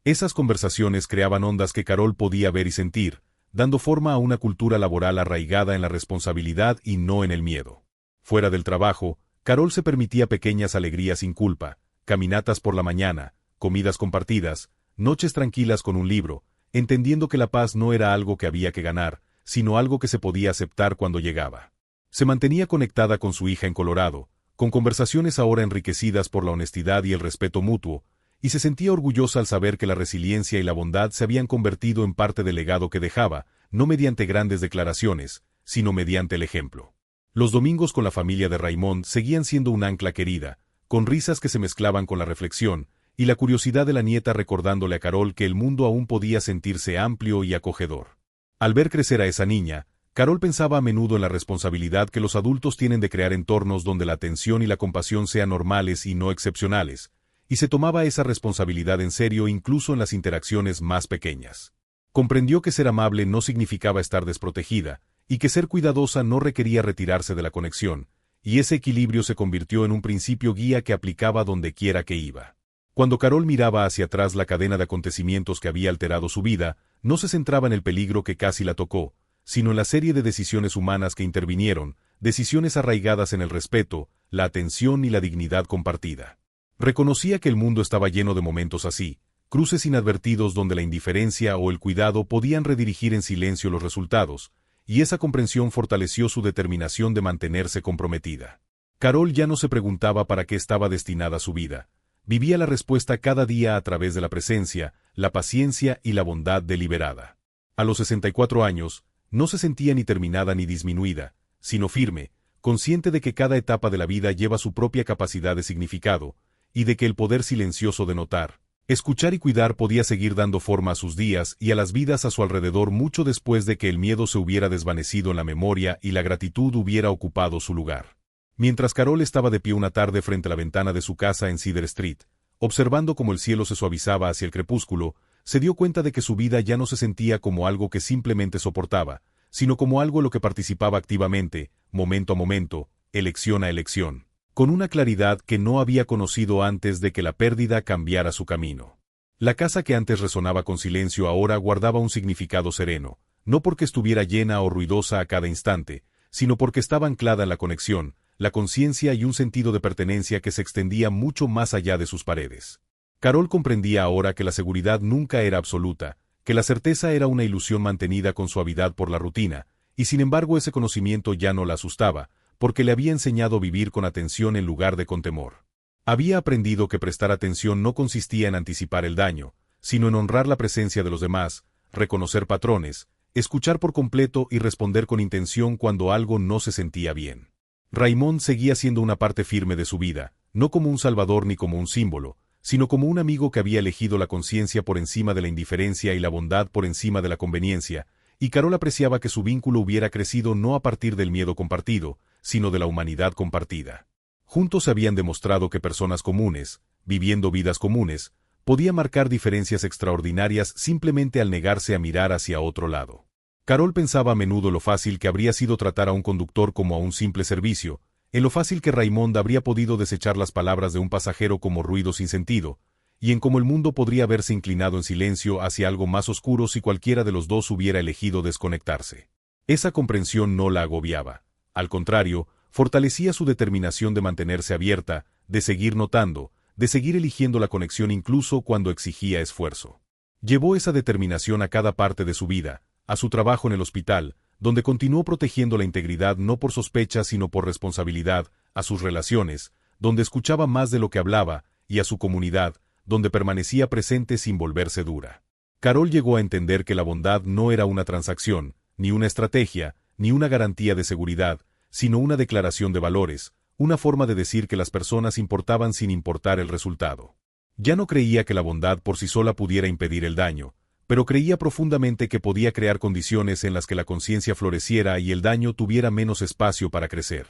Esas conversaciones creaban ondas que Carol podía ver y sentir, dando forma a una cultura laboral arraigada en la responsabilidad y no en el miedo. Fuera del trabajo, Carol se permitía pequeñas alegrías sin culpa, caminatas por la mañana, comidas compartidas, noches tranquilas con un libro, entendiendo que la paz no era algo que había que ganar, sino algo que se podía aceptar cuando llegaba. Se mantenía conectada con su hija en Colorado, con conversaciones ahora enriquecidas por la honestidad y el respeto mutuo, y se sentía orgullosa al saber que la resiliencia y la bondad se habían convertido en parte del legado que dejaba, no mediante grandes declaraciones, sino mediante el ejemplo. Los domingos con la familia de Raymond seguían siendo un ancla querida, con risas que se mezclaban con la reflexión, y la curiosidad de la nieta recordándole a Carol que el mundo aún podía sentirse amplio y acogedor. Al ver crecer a esa niña, Carol pensaba a menudo en la responsabilidad que los adultos tienen de crear entornos donde la atención y la compasión sean normales y no excepcionales, y se tomaba esa responsabilidad en serio incluso en las interacciones más pequeñas. Comprendió que ser amable no significaba estar desprotegida, y que ser cuidadosa no requería retirarse de la conexión, y ese equilibrio se convirtió en un principio guía que aplicaba donde quiera que iba. Cuando Carol miraba hacia atrás la cadena de acontecimientos que había alterado su vida, no se centraba en el peligro que casi la tocó, sino en la serie de decisiones humanas que intervinieron, decisiones arraigadas en el respeto, la atención y la dignidad compartida. Reconocía que el mundo estaba lleno de momentos así, cruces inadvertidos donde la indiferencia o el cuidado podían redirigir en silencio los resultados, y esa comprensión fortaleció su determinación de mantenerse comprometida. Carol ya no se preguntaba para qué estaba destinada su vida. Vivía la respuesta cada día a través de la presencia, la paciencia y la bondad deliberada. A los 64 años, no se sentía ni terminada ni disminuida, sino firme, consciente de que cada etapa de la vida lleva su propia capacidad de significado, y de que el poder silencioso de notar, escuchar y cuidar podía seguir dando forma a sus días y a las vidas a su alrededor mucho después de que el miedo se hubiera desvanecido en la memoria y la gratitud hubiera ocupado su lugar. Mientras Carol estaba de pie una tarde frente a la ventana de su casa en Cedar Street, observando cómo el cielo se suavizaba hacia el crepúsculo, se dio cuenta de que su vida ya no se sentía como algo que simplemente soportaba, sino como algo en lo que participaba activamente, momento a momento, elección a elección, con una claridad que no había conocido antes de que la pérdida cambiara su camino. La casa que antes resonaba con silencio ahora guardaba un significado sereno, no porque estuviera llena o ruidosa a cada instante, sino porque estaba anclada en la conexión, la conciencia y un sentido de pertenencia que se extendía mucho más allá de sus paredes. Carol comprendía ahora que la seguridad nunca era absoluta, que la certeza era una ilusión mantenida con suavidad por la rutina, y sin embargo ese conocimiento ya no la asustaba, porque le había enseñado a vivir con atención en lugar de con temor. Había aprendido que prestar atención no consistía en anticipar el daño, sino en honrar la presencia de los demás, reconocer patrones, escuchar por completo y responder con intención cuando algo no se sentía bien. Raymond seguía siendo una parte firme de su vida, no como un salvador ni como un símbolo, sino como un amigo que había elegido la conciencia por encima de la indiferencia y la bondad por encima de la conveniencia, y Carol apreciaba que su vínculo hubiera crecido no a partir del miedo compartido, sino de la humanidad compartida. Juntos habían demostrado que personas comunes, viviendo vidas comunes, podían marcar diferencias extraordinarias simplemente al negarse a mirar hacia otro lado. Carol pensaba a menudo lo fácil que habría sido tratar a un conductor como a un simple servicio, en lo fácil que Raymond habría podido desechar las palabras de un pasajero como ruido sin sentido, y en cómo el mundo podría haberse inclinado en silencio hacia algo más oscuro si cualquiera de los dos hubiera elegido desconectarse. Esa comprensión no la agobiaba. Al contrario, fortalecía su determinación de mantenerse abierta, de seguir notando, de seguir eligiendo la conexión incluso cuando exigía esfuerzo. Llevó esa determinación a cada parte de su vida, a su trabajo en el hospital, donde continuó protegiendo la integridad no por sospecha sino por responsabilidad, a sus relaciones, donde escuchaba más de lo que hablaba, y a su comunidad, donde permanecía presente sin volverse dura. Carol llegó a entender que la bondad no era una transacción, ni una estrategia, ni una garantía de seguridad, sino una declaración de valores, una forma de decir que las personas importaban sin importar el resultado. Ya no creía que la bondad por sí sola pudiera impedir el daño, pero creía profundamente que podía crear condiciones en las que la conciencia floreciera y el daño tuviera menos espacio para crecer.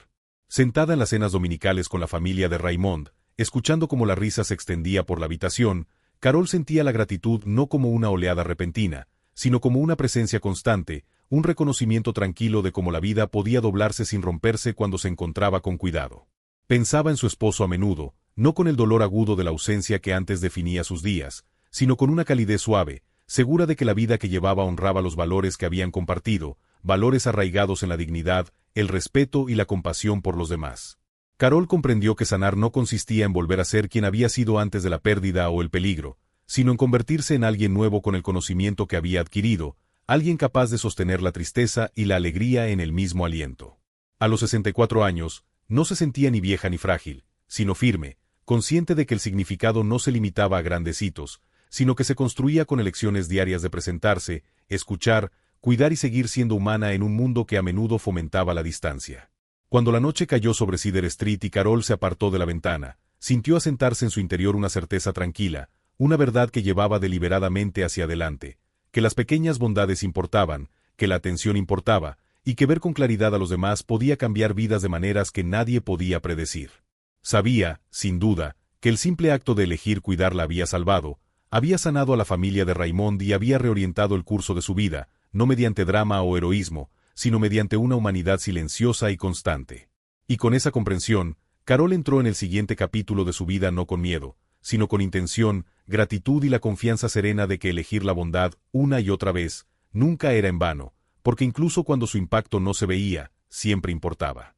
Sentada en las cenas dominicales con la familia de Raymond, escuchando cómo la risa se extendía por la habitación, Carol sentía la gratitud no como una oleada repentina, sino como una presencia constante, un reconocimiento tranquilo de cómo la vida podía doblarse sin romperse cuando se encontraba con cuidado. Pensaba en su esposo a menudo, no con el dolor agudo de la ausencia que antes definía sus días, sino con una calidez suave, segura de que la vida que llevaba honraba los valores que habían compartido, valores arraigados en la dignidad, el respeto y la compasión por los demás. Carol comprendió que sanar no consistía en volver a ser quien había sido antes de la pérdida o el peligro, sino en convertirse en alguien nuevo con el conocimiento que había adquirido, alguien capaz de sostener la tristeza y la alegría en el mismo aliento. A los 64 años, no se sentía ni vieja ni frágil, sino firme, consciente de que el significado no se limitaba a grandes hitos, sino que se construía con elecciones diarias de presentarse, escuchar, cuidar y seguir siendo humana en un mundo que a menudo fomentaba la distancia. Cuando la noche cayó sobre Cedar Street y Carol se apartó de la ventana, sintió asentarse en su interior una certeza tranquila, una verdad que llevaba deliberadamente hacia adelante, que las pequeñas bondades importaban, que la atención importaba, y que ver con claridad a los demás podía cambiar vidas de maneras que nadie podía predecir. Sabía, sin duda, que el simple acto de elegir cuidarla había salvado, había sanado a la familia de Raymond y había reorientado el curso de su vida, no mediante drama o heroísmo, sino mediante una humanidad silenciosa y constante. Y con esa comprensión, Carol entró en el siguiente capítulo de su vida no con miedo, sino con intención, gratitud y la confianza serena de que elegir la bondad una y otra vez nunca era en vano, porque incluso cuando su impacto no se veía, siempre importaba.